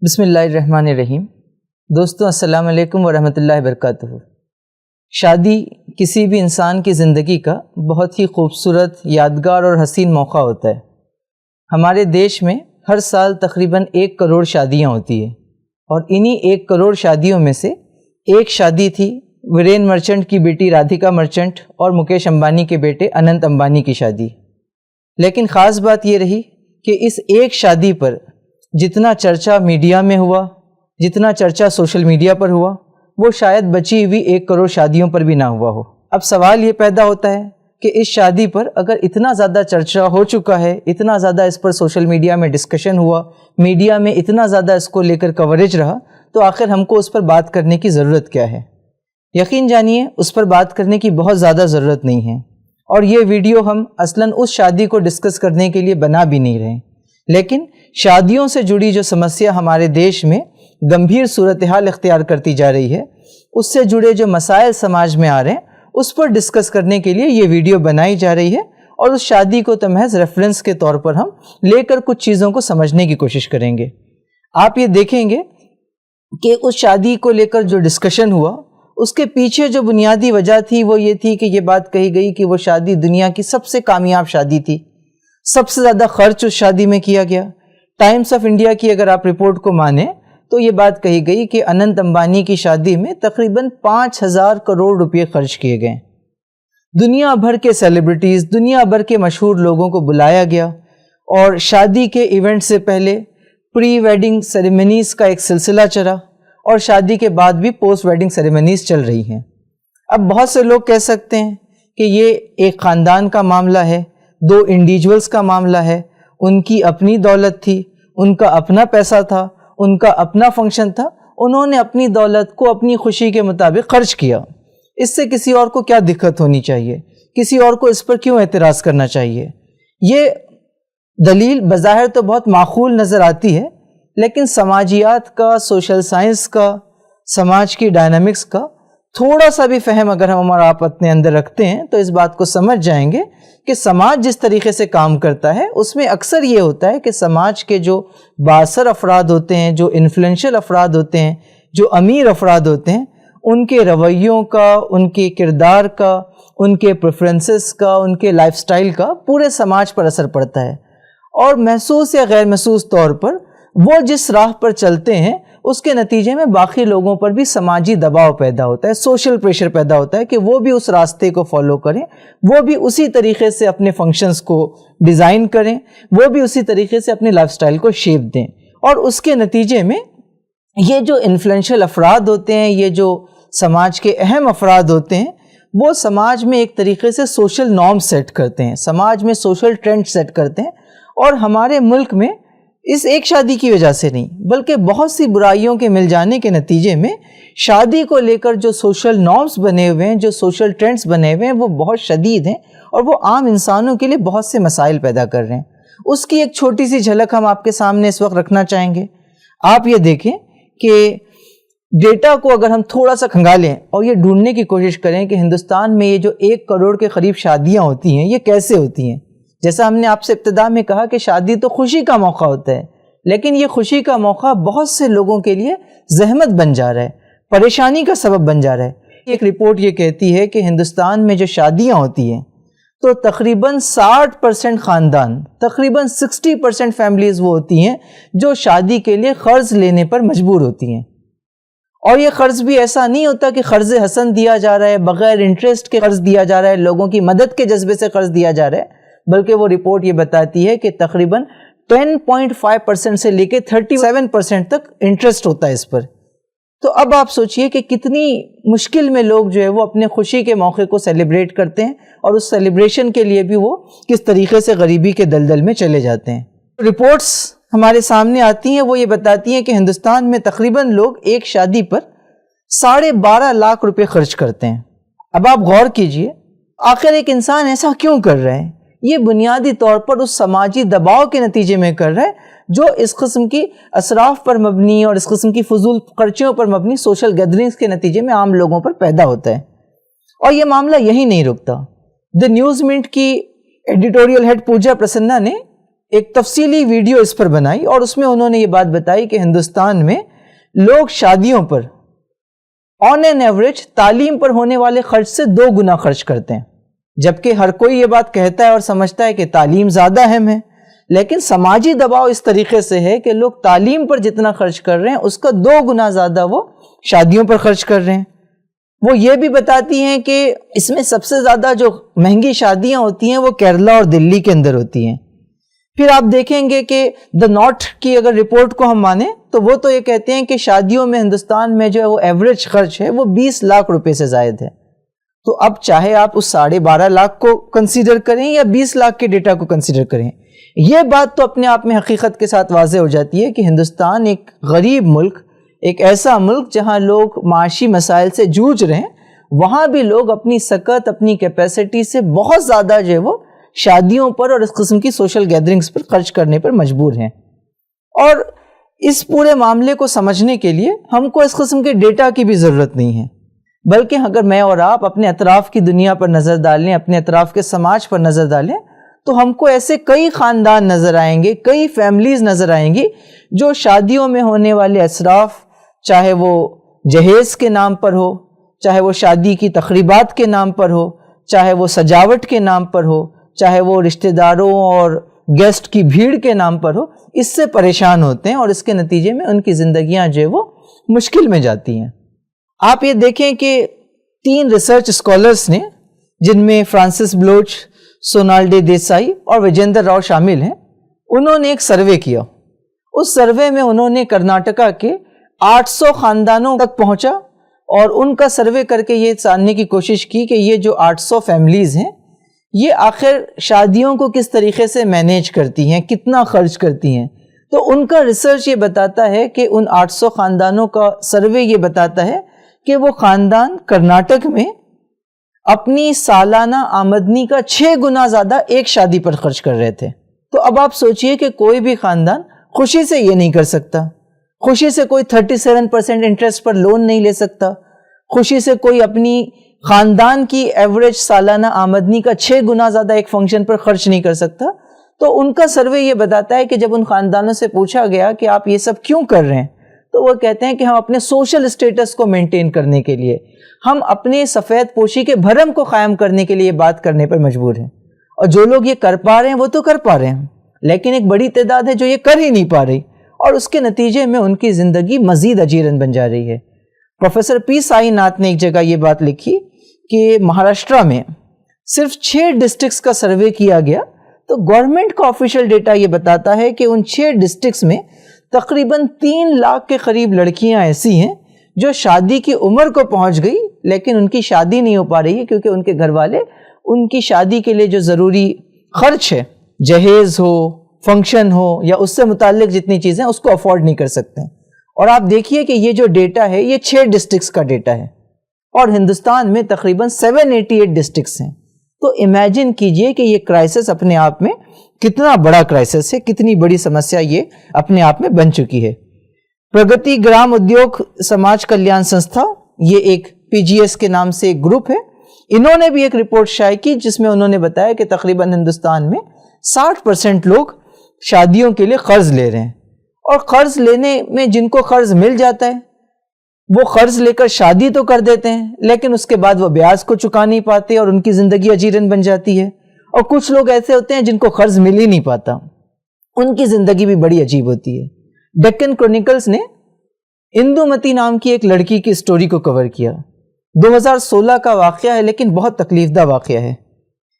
بسم اللہ الرحمن الرحیم۔ دوستوں السلام علیکم ورحمۃ اللہ وبرکاتہ۔ شادی کسی بھی انسان کی زندگی کا بہت ہی خوبصورت، یادگار اور حسین موقع ہوتا ہے۔ ہمارے دیش میں ہر سال تقریباً 1 کروڑ شادیاں ہوتی ہیں، اور انہی 1 کروڑ شادیوں میں سے ایک شادی تھی ویرین مرچنٹ کی بیٹی رادھیکا مرچنٹ اور مکیش امبانی کے بیٹے اننت امبانی کی شادی۔ لیکن خاص بات یہ رہی کہ اس ایک شادی پر جتنا چرچا میڈیا میں ہوا، جتنا چرچا سوشل میڈیا پر ہوا، وہ شاید بچی ہوئی 1 کروڑ شادیوں پر بھی نہ ہوا ہو۔ اب سوال یہ پیدا ہوتا ہے کہ اس شادی پر اگر اتنا زیادہ چرچا ہو چکا ہے، اتنا زیادہ اس پر سوشل میڈیا میں ڈسکشن ہوا، میڈیا میں اتنا زیادہ اس کو لے کر کوریج رہا، تو آخر ہم کو اس پر بات کرنے کی ضرورت کیا ہے؟ یقین جانیے اس پر بات کرنے کی بہت زیادہ ضرورت نہیں ہے، اور یہ ویڈیو ہم اصلاً اس شادی کو ڈسکس کرنے کے لیے بنا بھی نہیں رہے، لیکن شادیوں سے جڑی جو سمسیا ہمارے دیش میں گمبھیر صورتحال اختیار کرتی جا رہی ہے، اس سے جڑے جو مسائل سماج میں آ رہے ہیں، اس پر ڈسکس کرنے کے لیے یہ ویڈیو بنائی جا رہی ہے، اور اس شادی کو تو محض ریفرنس کے طور پر ہم لے کر کچھ چیزوں کو سمجھنے کی کوشش کریں گے۔ آپ یہ دیکھیں گے کہ اس شادی کو لے کر جو ڈسکشن ہوا، اس کے پیچھے جو بنیادی وجہ تھی وہ یہ تھی کہ یہ بات کہی گئی کہ وہ شادی دنیا کی سب سے کامیاب شادی تھی، سب سے زیادہ خرچ اس شادی میں کیا گیا۔ ٹائمز آف انڈیا کی اگر آپ رپورٹ کو مانیں تو یہ بات کہی گئی کہ اننت امبانی کی شادی میں تقریباً 5000 کروڑ روپے خرچ کیے گئے۔ دنیا بھر کے سیلیبریٹیز، دنیا بھر کے مشہور لوگوں کو بلایا گیا، اور شادی کے ایونٹ سے پہلے پری ویڈنگ سیریمنیز کا ایک سلسلہ چلا، اور شادی کے بعد بھی پوسٹ ویڈنگ سیریمنیز چل رہی ہیں۔ اب بہت سے لوگ کہہ سکتے ہیں کہ یہ ایک خاندان کا معاملہ ہے، 2 انڈیویجولز کا معاملہ ہے، ان کی اپنی دولت تھی، ان کا اپنا پیسہ تھا، ان کا اپنا فنکشن تھا، انہوں نے اپنی دولت کو اپنی خوشی کے مطابق خرچ کیا۔ اس سے کسی اور کو کیا دقت ہونی چاہیے؟ کسی اور کو اس پر کیوں اعتراض کرنا چاہیے؟ یہ دلیل بظاہر تو بہت معقول نظر آتی ہے، لیکن سماجیات کا، سوشل سائنس کا، سماج کی ڈائنامکس کا تھوڑا سا بھی فہم اگر ہم اور آپ اپنے اندر رکھتے ہیں تو اس بات کو سمجھ جائیں گے کہ سماج جس طریقے سے کام کرتا ہے اس میں اکثر یہ ہوتا ہے کہ سماج کے جو بااثر افراد ہوتے ہیں، جو انفلوئنشل افراد ہوتے ہیں، جو امیر افراد ہوتے ہیں، ان کے رویوں کا، ان کے کردار کا، ان کے پریفرنسز کا، ان کے لائف سٹائل کا پورے سماج پر اثر پڑتا ہے، اور محسوس یا غیر محسوس طور پر وہ جس راہ پر چلتے ہیں اس کے نتیجے میں باقی لوگوں پر بھی سماجی دباؤ پیدا ہوتا ہے، سوشل پریشر پیدا ہوتا ہے کہ وہ بھی اس راستے کو فالو کریں، وہ بھی اسی طریقے سے اپنے فنکشنز کو ڈیزائن کریں، وہ بھی اسی طریقے سے اپنی لائف سٹائل کو شیپ دیں، اور اس کے نتیجے میں یہ جو انفلوئنشل افراد ہوتے ہیں، یہ جو سماج کے اہم افراد ہوتے ہیں، وہ سماج میں ایک طریقے سے سوشل نارم سیٹ کرتے ہیں، سماج میں سوشل ٹرینڈ سیٹ کرتے ہیں، اور ہمارے ملک میں اس ایک شادی کی وجہ سے نہیں بلکہ بہت سی برائیوں کے مل جانے کے نتیجے میں شادی کو لے کر جو سوشل نارمز بنے ہوئے ہیں، جو سوشل ٹرینڈز بنے ہوئے ہیں، وہ بہت شدید ہیں، اور وہ عام انسانوں کے لیے بہت سے مسائل پیدا کر رہے ہیں۔ اس کی ایک چھوٹی سی جھلک ہم آپ کے سامنے اس وقت رکھنا چاہیں گے۔ آپ یہ دیکھیں کہ ڈیٹا کو اگر ہم تھوڑا سا کھنگالیں اور یہ ڈھونڈنے کی کوشش کریں کہ ہندوستان میں یہ جو 1 کروڑ کے قریب شادیاں ہوتی ہیں، یہ کیسے ہوتی ہیں؟ جیسا ہم نے آپ سے ابتدا میں کہا کہ شادی تو خوشی کا موقع ہوتا ہے، لیکن یہ خوشی کا موقع بہت سے لوگوں کے لیے زحمت بن جا رہا ہے، پریشانی کا سبب بن جا رہا ہے۔ ایک رپورٹ یہ کہتی ہے کہ ہندوستان میں جو شادیاں ہوتی ہیں تو تقریباً 60% خاندان، تقریباً 60% فیملیز وہ ہوتی ہیں جو شادی کے لیے قرض لینے پر مجبور ہوتی ہیں، اور یہ قرض بھی ایسا نہیں ہوتا کہ قرض حسن دیا جا رہا ہے، بغیر انٹرسٹ کے قرض دیا جا رہا ہے، لوگوں کی مدد کے جذبے سے قرض دیا جا رہا ہے، بلکہ وہ رپورٹ یہ بتاتی ہے کہ تقریباً 10.5% سے لے کے 37% تک انٹرسٹ ہوتا ہے اس پر۔ تو اب آپ سوچئے کہ کتنی مشکل میں لوگ جو ہے وہ اپنے خوشی کے موقع کو سیلیبریٹ کرتے ہیں، اور اس سیلیبریشن کے لیے بھی وہ کس طریقے سے غریبی کے دلدل میں چلے جاتے ہیں۔ رپورٹس ہمارے سامنے آتی ہیں، وہ یہ بتاتی ہیں کہ ہندوستان میں تقریباً لوگ ایک شادی پر 12.5 لاکھ روپے خرچ کرتے ہیں۔ اب آپ غور کیجئے، آخر ایک انسان ایسا کیوں کر رہا ہے؟ یہ بنیادی طور پر اس سماجی دباؤ کے نتیجے میں کر رہا ہے جو اس قسم کی اسراف پر مبنی اور اس قسم کی فضول خرچیوں پر مبنی سوشل گیدرنگز کے نتیجے میں عام لوگوں پر پیدا ہوتا ہے۔ اور یہ معاملہ یہی نہیں رکتا۔ دی نیوز منٹ کی ایڈیٹوریل ہیڈ پوجا پرسنا نے ایک تفصیلی ویڈیو اس پر بنائی اور اس میں انہوں نے یہ بات بتائی کہ ہندوستان میں لوگ شادیوں پر آن این ایوریج تعلیم پر ہونے والے خرچ سے 2 گنا خرچ کرتے ہیں، جبکہ ہر کوئی یہ بات کہتا ہے اور سمجھتا ہے کہ تعلیم زیادہ اہم ہے، لیکن سماجی دباؤ اس طریقے سے ہے کہ لوگ تعلیم پر جتنا خرچ کر رہے ہیں اس کا 2 گنا زیادہ وہ شادیوں پر خرچ کر رہے ہیں۔ وہ یہ بھی بتاتی ہیں کہ اس میں سب سے زیادہ جو مہنگی شادیاں ہوتی ہیں وہ کیرلا اور دلی کے اندر ہوتی ہیں۔ پھر آپ دیکھیں گے کہ دا ناٹ کی اگر رپورٹ کو ہم مانیں تو وہ تو یہ کہتے ہیں کہ شادیوں میں ہندوستان میں جو ہے وہ ایوریج خرچ ہے وہ 20 لاکھ روپے سے زائد ہے۔ تو اب چاہے آپ اس 12.5 لاکھ کو کنسیڈر کریں یا 20 لاکھ کے ڈیٹا کو کنسیڈر کریں، یہ بات تو اپنے آپ میں حقیقت کے ساتھ واضح ہو جاتی ہے کہ ہندوستان ایک غریب ملک، ایک ایسا ملک جہاں لوگ معاشی مسائل سے جوجھ رہے ہیں، وہاں بھی لوگ اپنی سکت، اپنی کیپیسٹی سے بہت زیادہ جو ہے وہ شادیوں پر اور اس قسم کی سوشل گیدرنگز پر خرچ کرنے پر مجبور ہیں۔ اور اس پورے معاملے کو سمجھنے کے لیے ہم کو اس قسم کے ڈیٹا کی بھی ضرورت نہیں ہے، بلکہ اگر میں اور آپ اپنے اطراف کی دنیا پر نظر ڈالیں، اپنے اطراف کے سماج پر نظر ڈالیں، تو ہم کو ایسے کئی خاندان نظر آئیں گے، کئی فیملیز نظر آئیں گی جو شادیوں میں ہونے والے اسراف، چاہے وہ جہیز کے نام پر ہو، چاہے وہ شادی کی تقریبات کے نام پر ہو، چاہے وہ سجاوٹ کے نام پر ہو، چاہے وہ رشتہ داروں اور گیسٹ کی بھیڑ کے نام پر ہو، اس سے پریشان ہوتے ہیں اور اس کے نتیجے میں ان کی زندگیاں جو ہے وہ مشکل میں جاتی ہیں۔ آپ یہ دیکھیں کہ 3 ریسرچ اسکالرز نے، جن میں فرانسس بلوچ، سونالڈے دیسائی اور وجیندر راؤ شامل ہیں، انہوں نے ایک سروے کیا۔ اس سروے میں انہوں نے کرناٹکا کے 800 خاندانوں تک پہنچا اور ان کا سروے کر کے یہ جاننے کی کوشش کی کہ یہ جو 800 فیملیز ہیں یہ آخر شادیوں کو کس طریقے سے مینیج کرتی ہیں، کتنا خرچ کرتی ہیں۔ تو ان کا ریسرچ یہ بتاتا ہے کہ ان 800 خاندانوں کا سروے یہ بتاتا ہے کہ وہ خاندان کرناٹک میں اپنی سالانہ آمدنی کا 6 گنا زیادہ ایک شادی پر خرچ کر رہے تھے۔ تو اب آپ سوچئے کہ کوئی بھی خاندان خوشی سے یہ نہیں کر سکتا، خوشی سے کوئی 37% انٹرسٹ پر لون نہیں لے سکتا، خوشی سے کوئی اپنی خاندان کی ایوریج سالانہ آمدنی کا 6 گنا زیادہ ایک فنکشن پر خرچ نہیں کر سکتا۔ تو ان کا سروے یہ بتاتا ہے کہ جب ان خاندانوں سے پوچھا گیا کہ آپ یہ سب کیوں کر رہے ہیں، تو وہ کہتے ہیں کہ ہم اپنے سوشل اسٹیٹس کو مینٹین کرنے کے لیے، ہم اپنے سفید پوشی کے بھرم کو قائم کرنے کے لیے بات کرنے پر مجبور ہیں۔ اور جو لوگ یہ کر پا رہے ہیں وہ تو کر پا رہے ہیں، لیکن ایک بڑی تعداد ہے جو یہ کر ہی نہیں پا رہی، اور اس کے نتیجے میں ان کی زندگی مزید اجیرن بن جا رہی ہے۔ پروفیسر پی سائی ناتھ نے ایک جگہ یہ بات لکھی کہ مہاراشٹرا میں صرف 6 ڈسٹرکٹس کا سروے کیا گیا، تو گورنمنٹ کا آفیشیل ڈیٹا یہ بتاتا ہے کہ ان 6 ڈسٹرکٹس میں تقریباً 3 لاکھ کے قریب لڑکیاں ایسی ہیں جو شادی کی عمر کو پہنچ گئی لیکن ان کی شادی نہیں ہو پا رہی ہے، کیونکہ ان کے گھر والے ان کی شادی کے لیے جو ضروری خرچ ہے، جہیز ہو، فنکشن ہو یا اس سے متعلق جتنی چیزیں اس کو افورڈ نہیں کر سکتے۔ اور آپ دیکھیے کہ یہ جو ڈیٹا ہے یہ 6 ڈسٹرکٹس کا ڈیٹا ہے، اور ہندوستان میں تقریباً 788 ڈسٹرکٹس ہیں۔ تو امیجن کیجئے کہ یہ کرائسس اپنے آپ میں کتنا بڑا کرائسس ہے، کتنی بڑی سمسیا یہ اپنے آپ میں بن چکی ہے۔ پرگتی گرام ادیوگ سماج کلیان سنستھا، یہ ایک PGS کے نام سے ایک گروپ ہے، انہوں نے بھی ایک رپورٹ شائع کی جس میں انہوں نے بتایا کہ تقریباً ہندوستان میں 60% لوگ شادیوں کے لیے قرض لے رہے ہیں، اور قرض لینے میں جن کو قرض مل جاتا ہے وہ قرض لے کر شادی تو کر دیتے ہیں، لیکن اس کے بعد وہ بیاج کو چکا نہیں پاتے اور ان کی زندگی اجیرن بن جاتی ہے۔ اور کچھ لوگ ایسے ہوتے ہیں جن کو قرض مل ہی نہیں پاتا، ان کی زندگی بھی بڑی عجیب ہوتی ہے۔ ڈیکن کرونیکلز نے اندومتی نام کی ایک لڑکی کی سٹوری کو کور کیا۔ 2016 کا واقعہ ہے لیکن بہت تکلیف دہ واقعہ ہے۔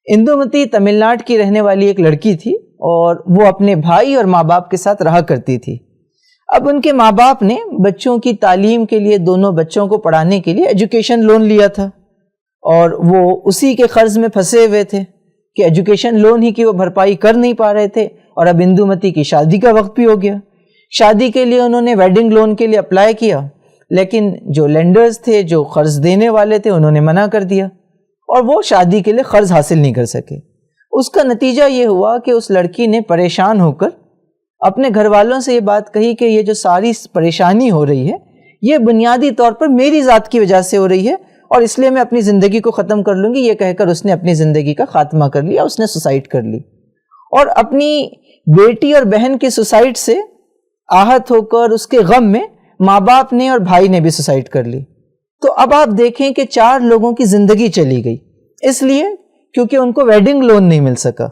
اندومتی تمل ناڈو کی رہنے والی ایک لڑکی تھی اور وہ اپنے بھائی اور ماں باپ کے ساتھ رہا کرتی تھی۔ اب ان کے ماں باپ نے بچوں کی تعلیم کے لیے، دونوں بچوں کو پڑھانے کے لیے ایجوکیشن لون لیا تھا، اور وہ اسی کے قرض میں پھنسے ہوئے تھے کہ ایجوکیشن لون ہی کی وہ بھرپائی کر نہیں پا رہے تھے، اور اب اندومتی کی شادی کا وقت بھی ہو گیا۔ شادی کے لیے انہوں نے ویڈنگ لون کے لیے اپلائی کیا، لیکن جو لینڈرز تھے، جو قرض دینے والے تھے، انہوں نے منع کر دیا اور وہ شادی کے لیے قرض حاصل نہیں کر سکے۔ اس کا نتیجہ یہ ہوا کہ اس لڑکی نے پریشان ہو کر اپنے گھر والوں سے یہ بات کہی کہ یہ جو ساری پریشانی ہو رہی ہے یہ بنیادی طور پر میری ذات کی وجہ سے ہو رہی ہے، اور اس لیے میں اپنی زندگی کو ختم کر لوں گی۔ یہ کہہ کر اس نے اپنی زندگی کا خاتمہ کر لیا، اس نے سوسائڈ کر لی۔ اور اپنی بیٹی اور بہن کے سوسائڈ سے آہت ہو کر اس کے غم میں ماں باپ نے اور بھائی نے بھی سوسائڈ کر لی. تو اب آپ دیکھیں کہ 4 لوگوں کی زندگی چلی گئی، اس لیے کیونکہ ان کو ویڈنگ لون نہیں مل سکا،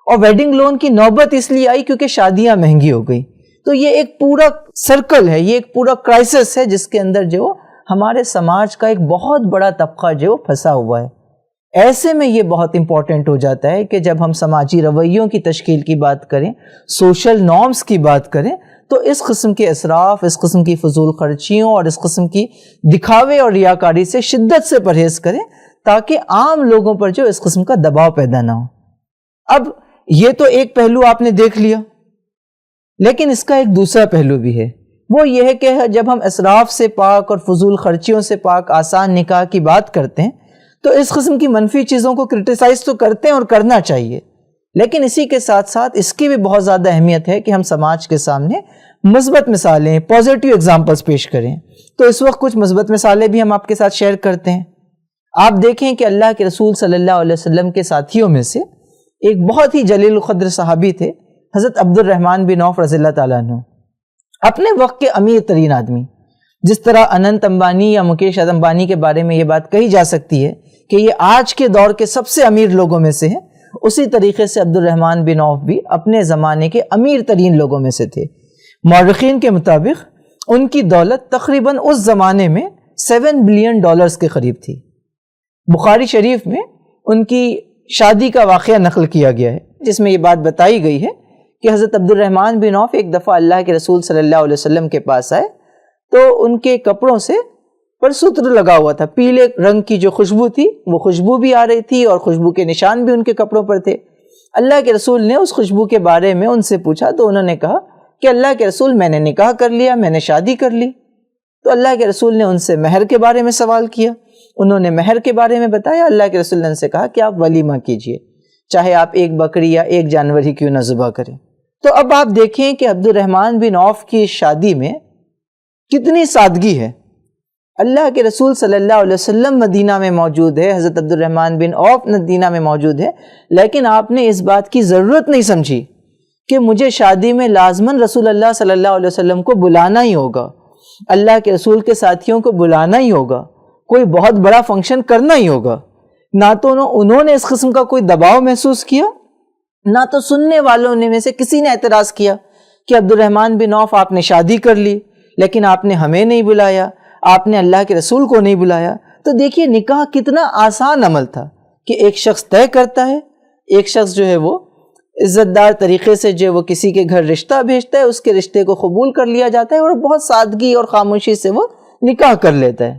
اور ویڈنگ لون کی نوبت اس لیے آئی کیونکہ شادیاں مہنگی ہو گئی. تو یہ ایک پورا سرکل ہے، یہ ایک پورا کرائسس ہے جس کے اندر جو ہمارے سماج کا ایک بہت بڑا طبقہ جو پھنسا ہوا ہے. ایسے میں یہ بہت امپورٹنٹ ہو جاتا ہے کہ جب ہم سماجی رویوں کی تشکیل کی بات کریں، سوشل نارمز کی بات کریں، تو اس قسم کے اسراف، اس قسم کی فضول خرچیوں اور اس قسم کی دکھاوے اور ریاکاری سے شدت سے پرہیز کریں تاکہ عام لوگوں پر جو اس قسم کا دباؤ پیدا نہ ہو. اب یہ تو ایک پہلو آپ نے دیکھ لیا، لیکن اس کا ایک دوسرا پہلو بھی ہے. وہ یہ ہے کہ جب ہم اسراف سے پاک اور فضول خرچیوں سے پاک آسان نکاح کی بات کرتے ہیں تو اس قسم کی منفی چیزوں کو کرٹیسائز تو کرتے ہیں اور کرنا چاہیے، لیکن اسی کے ساتھ ساتھ اس کی بھی بہت زیادہ اہمیت ہے کہ ہم سماج کے سامنے مثبت مثالیں، پازیٹیو ایگزامپلس پیش کریں. تو اس وقت کچھ مثبت مثالیں بھی ہم آپ کے ساتھ شیئر کرتے ہیں. آپ دیکھیں کہ اللہ کے رسول صلی اللہ علیہ وسلم کے ساتھیوں میں سے ایک بہت ہی جلیل القدر صحابی تھے، حضرت عبد الرحمن بن عوف رضی اللہ تعالیٰ عنہ. اپنے وقت کے امیر ترین آدمی، جس طرح اننت امبانی یا مکیش امبانی کے بارے میں یہ بات کہی جا سکتی ہے کہ یہ آج کے دور کے سب سے امیر لوگوں میں سے ہیں، اسی طریقے سے عبد الرحمن بن عوف بھی اپنے زمانے کے امیر ترین لوگوں میں سے تھے. مورخین کے مطابق ان کی دولت تقریباً اس زمانے میں $7 بلین کے قریب تھی. بخاری شریف میں ان کی شادی کا واقعہ نقل کیا گیا ہے جس میں یہ بات بتائی گئی ہے کہ حضرت عبد الرحمن بن عوف ایک دفعہ اللہ کے رسول صلی اللہ علیہ وسلم کے پاس آئے تو ان کے کپڑوں سے پر ستر لگا ہوا تھا، پیلے رنگ کی جو خوشبو تھی وہ خوشبو بھی آ رہی تھی اور خوشبو کے نشان بھی ان کے کپڑوں پر تھے. اللہ کے رسول نے اس خوشبو کے بارے میں ان سے پوچھا تو انہوں نے کہا کہ اللہ کے رسول میں نے نکاح کر لیا، میں نے شادی کر لی. تو اللہ کے رسول نے ان سے مہر کے بارے میں سوال کیا، انہوں نے مہر کے بارے میں بتایا. اللہ کے رسول نے ان سے کہا کہ آپ ولیمہ کیجئے، چاہے آپ ایک بکری یا ایک جانور ہی کیوں نہ ذبح کریں. تو اب آپ دیکھیں کہ عبد الرحمن بن عوف کی شادی میں کتنی سادگی ہے. اللہ کے رسول صلی اللہ علیہ وسلم مدینہ میں موجود ہے، حضرت عبد الرحمن بن عوف مدینہ میں موجود ہے، لیکن آپ نے اس بات کی ضرورت نہیں سمجھی کہ مجھے شادی میں لازماً رسول اللہ صلی اللہ علیہ وسلم کو بلانا ہی ہوگا، اللہ کے رسول کے ساتھیوں کو بلانا ہی ہوگا، کوئی بہت بڑا فنکشن کرنا ہی ہوگا. نہ تو انہوں نے اس قسم کا کوئی دباؤ محسوس کیا، نہ تو سننے والوں نے میں سے کسی نے اعتراض کیا کہ عبد الرحمن بن عوف آپ نے شادی کر لی لیکن آپ نے ہمیں نہیں بلایا، آپ نے اللہ کے رسول کو نہیں بلایا. تو دیکھیے نکاح کتنا آسان عمل تھا کہ ایک شخص طے کرتا ہے، ایک شخص جو ہے وہ عزت دار طریقے سے جو وہ کسی کے گھر رشتہ بھیجتا ہے، اس کے رشتے کو قبول کر لیا جاتا ہے اور بہت سادگی اور خاموشی سے وہ نکاح کر لیتا ہے.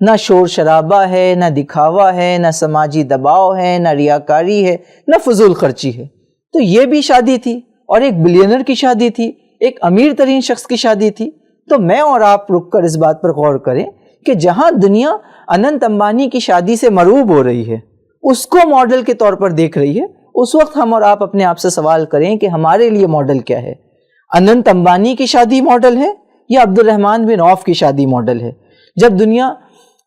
نہ شور شرابہ ہے، نہ دکھاوا ہے، نہ سماجی دباؤ ہے، نہ ریاکاری ہے، نہ فضول خرچی ہے. تو یہ بھی شادی تھی اور ایک بلینر کی شادی تھی، ایک امیر ترین شخص کی شادی تھی. تو میں اور آپ رک کر اس بات پر غور کریں کہ جہاں دنیا اننت امبانی کی شادی سے مرعوب ہو رہی ہے، اس کو ماڈل کے طور پر دیکھ رہی ہے، اس وقت ہم اور آپ اپنے آپ سے سوال کریں کہ ہمارے لیے ماڈل کیا ہے؟ اننت امبانی کی شادی ماڈل ہے یا عبد الرحمن بن عوف کی شادی ماڈل ہے؟ جب دنیا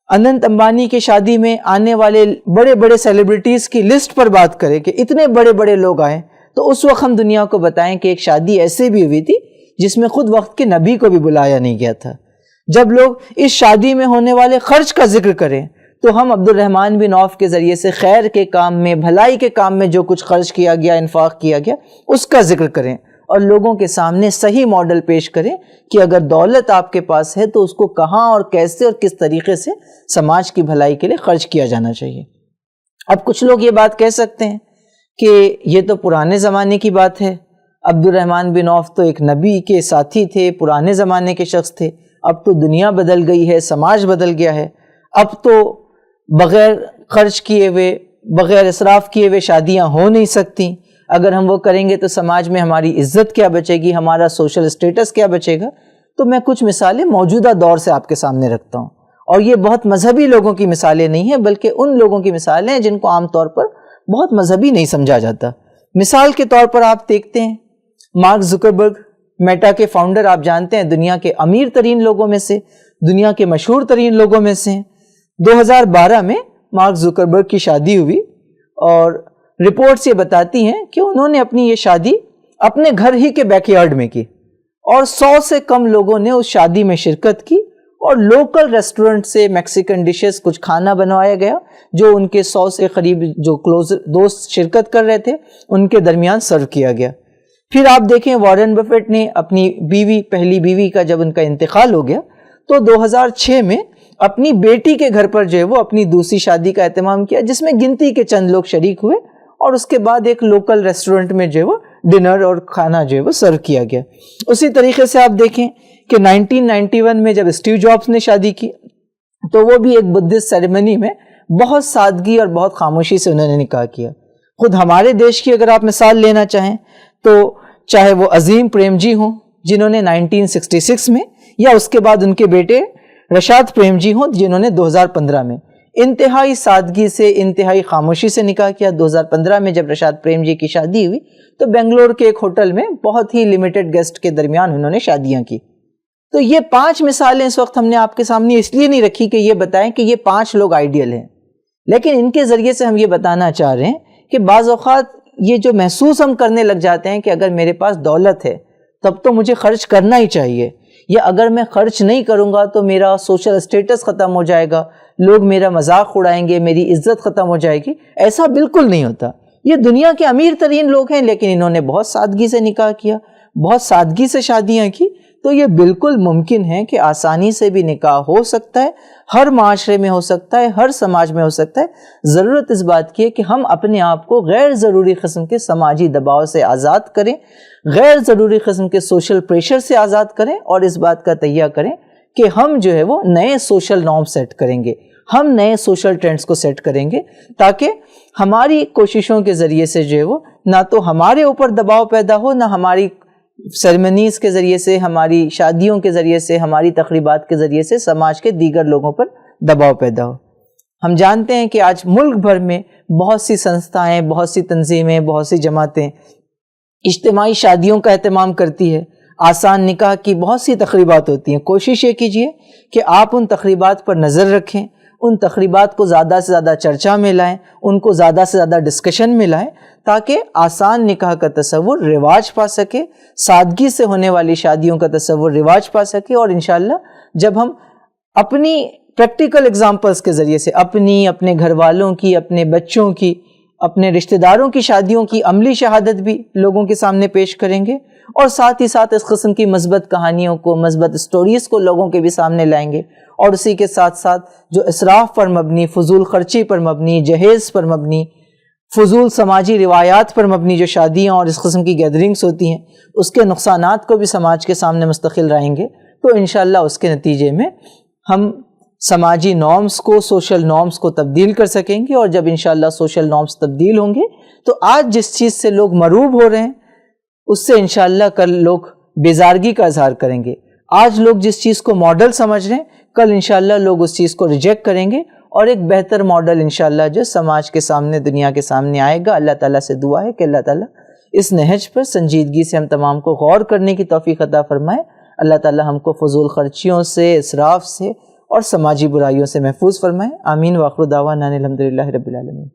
اننت امبانی کی شادی میں آنے والے بڑے بڑے سیلیبریٹیز کی لسٹ پر بات کرے کہ اتنے بڑے بڑے لوگ آئیں، تو اس وقت ہم دنیا کو بتائیں کہ ایک شادی ایسے بھی ہوئی تھی جس میں خود وقت کے نبی کو بھی بلایا نہیں گیا تھا. جب لوگ اس شادی میں ہونے والے خرچ کا ذکر کریں تو ہم عبد الرحمن بن عوف کے ذریعے سے خیر کے کام میں، بھلائی کے کام میں جو کچھ خرچ کیا گیا، انفاق کیا گیا، اس کا ذکر کریں اور لوگوں کے سامنے صحیح ماڈل پیش کریں کہ اگر دولت آپ کے پاس ہے تو اس کو کہاں اور کیسے اور کس طریقے سے سماج کی بھلائی کے لیے خرچ کیا جانا چاہیے. اب کچھ لوگ یہ بات کہہ سکتے ہیں کہ یہ تو پرانے زمانے کی بات ہے، عبد الرحمن بن عوف تو ایک نبی کے ساتھی تھے، پرانے زمانے کے شخص تھے، اب تو دنیا بدل گئی ہے، سماج بدل گیا ہے، اب تو بغیر خرچ کیے ہوئے، بغیر اسراف کیے ہوئے شادیاں ہو نہیں سکتی. اگر ہم وہ کریں گے تو سماج میں ہماری عزت کیا بچے گی، ہمارا سوشل اسٹیٹس کیا بچے گا؟ تو میں کچھ مثالیں موجودہ دور سے آپ کے سامنے رکھتا ہوں، اور یہ بہت مذہبی لوگوں کی مثالیں نہیں ہیں بلکہ ان لوگوں کی مثالیں ہیں جن کو عام طور پر بہت مذہبی نہیں سمجھا جاتا. مثال کے طور پر آپ دیکھتے ہیں مارک زکربرگ، میٹا کے فاؤنڈر، آپ جانتے ہیں دنیا کے امیر ترین لوگوں میں سے، دنیا کے مشہور ترین لوگوں میں سے ہیں. 2012 میں مارک زکربرگ کی شادی ہوئی اور رپورٹس یہ بتاتی ہیں کہ انہوں نے اپنی یہ شادی اپنے گھر ہی کے بیک یارڈ میں کی اور 100 سے کم لوگوں نے اس شادی میں شرکت کی اور لوکل ریسٹورنٹ سے میکسیکن ڈشز کچھ کھانا بنوایا گیا جو ان کے 100 سے قریب جو کلوز دوست شرکت کر رہے تھے ان کے درمیان سرو کیا گیا۔ پھر آپ دیکھیں وارن بفیٹ نے اپنی بیوی، پہلی بیوی کا جب ان کا انتقال ہو گیا تو 2006 میں اپنی بیٹی کے گھر پر جو ہے وہ اپنی دوسری شادی کا اہتمام کیا جس میں گنتی کے چند لوگ شریک ہوئے اور اس کے بعد ایک لوکل ریسٹورنٹ میں جو ہے وہ ڈنر اور کھانا جو ہے وہ سرو کیا گیا۔ اسی طریقے سے آپ دیکھیں کہ 1991 میں جب اسٹیو جابس نے شادی کی تو وہ بھی ایک بدھسٹ سیریمنی میں بہت سادگی اور بہت خاموشی سے انہوں نے نکاح کیا۔ خود ہمارے دیش کی اگر آپ مثال لینا چاہیں تو چاہے وہ عظیم پریم جی ہوں جنہوں نے 1966 میں، یا اس کے بعد ان کے بیٹے رشاد پریم جی ہوں جنہوں نے 2015 میں انتہائی سادگی سے، انتہائی خاموشی سے نکاح کیا۔ 2015 میں جب رشاد پریم جی کی شادی ہوئی تو بنگلور کے ایک ہوٹل میں بہت ہی لیمیٹڈ گیسٹ کے درمیان انہوں نے شادیاں کی۔ تو یہ 5 مثالیں اس وقت ہم نے آپ کے سامنے اس لیے نہیں رکھی کہ یہ بتائیں کہ یہ 5 لوگ آئیڈیل ہیں، لیکن ان کے ذریعے سے ہم یہ بتانا چاہ رہے ہیں کہ بعض اوقات یہ جو محسوس ہم کرنے لگ جاتے ہیں کہ اگر میرے پاس دولت ہے تب تو مجھے خرچ کرنا ہی چاہیے، یا اگر میں خرچ نہیں کروں گا تو میرا سوشل اسٹیٹس ختم ہو جائے گا، لوگ میرا مذاق اڑائیں گے، میری عزت ختم ہو جائے گی۔ ایسا بالکل نہیں ہوتا۔ یہ دنیا کے امیر ترین لوگ ہیں لیکن انہوں نے بہت سادگی سے نکاح کیا، بہت سادگی سے شادیاں کی۔ تو یہ بالکل ممکن ہے کہ آسانی سے بھی نکاح ہو سکتا ہے، ہر معاشرے میں ہو سکتا ہے، ہر سماج میں ہو سکتا ہے۔ ضرورت اس بات کی ہے کہ ہم اپنے آپ کو غیر ضروری قسم کے سماجی دباؤ سے آزاد کریں، غیر ضروری قسم کے سوشل پریشر سے آزاد کریں، اور اس بات کا تہیہ کریں کہ ہم جو ہے وہ نئے سوشل نارم سیٹ کریں گے، ہم نئے سوشل ٹرینڈز کو سیٹ کریں گے تاکہ ہماری کوششوں کے ذریعے سے جو ہے وہ نہ تو ہمارے اوپر دباؤ پیدا ہو، نہ ہماری سیریمنیز کے ذریعے سے، ہماری شادیوں کے ذریعے سے، ہماری تقریبات کے ذریعے سے سماج کے دیگر لوگوں پر دباؤ پیدا ہو۔ ہم جانتے ہیں کہ آج ملک بھر میں بہت سی سنستھائیں، بہت سی تنظیمیں، بہت سی جماعتیں اجتماعی شادیوں کا اہتمام کرتی ہے، آسان نکاح کی بہت سی تقریبات ہوتی ہیں۔ کوشش یہ کیجئے کہ آپ ان تقریبات پر نظر رکھیں، ان تقریبات کو زیادہ سے زیادہ چرچا میں لائیں، ان کو زیادہ سے زیادہ ڈسکشن میں لائیں تاکہ آسان نکاح کا تصور رواج پا سکے، سادگی سے ہونے والی شادیوں کا تصور رواج پا سکے، اور انشاءاللہ جب ہم اپنی پریکٹیکل اگزامپلس کے ذریعے سے اپنی، اپنے گھر والوں کی، اپنے بچوں کی، اپنے رشتہ داروں کی شادیوں کی عملی شہادت بھی لوگوں کے سامنے پیش کریں گے، اور ساتھ ہی ساتھ اس قسم کی مثبت کہانیوں کو، مثبت سٹوریز کو لوگوں کے بھی سامنے لائیں گے، اور اسی کے ساتھ ساتھ جو اسراف پر مبنی، فضول خرچی پر مبنی، جہیز پر مبنی، فضول سماجی روایات پر مبنی جو شادیاں اور اس قسم کی گیدرنگز ہوتی ہیں اس کے نقصانات کو بھی سماج کے سامنے مستقل رہیں گے، تو انشاءاللہ اس کے نتیجے میں ہم سماجی نارمز کو، سوشل نارمز کو تبدیل کر سکیں گے، اور جب انشاءاللہ سوشل نارمز تبدیل ہوں گے تو آج جس چیز سے لوگ مرعوب ہو رہے ہیں اس سے انشاءاللہ کل لوگ بیزارگی کا اظہار کریں گے۔ آج لوگ جس چیز کو ماڈل سمجھ رہے ہیں کل انشاءاللہ لوگ اس چیز کو ریجیکٹ کریں گے، اور ایک بہتر ماڈل انشاءاللہ جو سماج کے سامنے، دنیا کے سامنے آئے گا۔ اللہ تعالیٰ سے دعا ہے کہ اللہ تعالیٰ اس نہج پر سنجیدگی سے ہم تمام کو غور کرنے کی توفیق عطا فرمائے۔ اللہ تعالیٰ ہم کو فضول خرچیوں سے، اسراف سے اور سماجی برائیوں سے محفوظ فرمائے۔ آمین۔ وآخر دعوانا الحمدللہ رب العالمین۔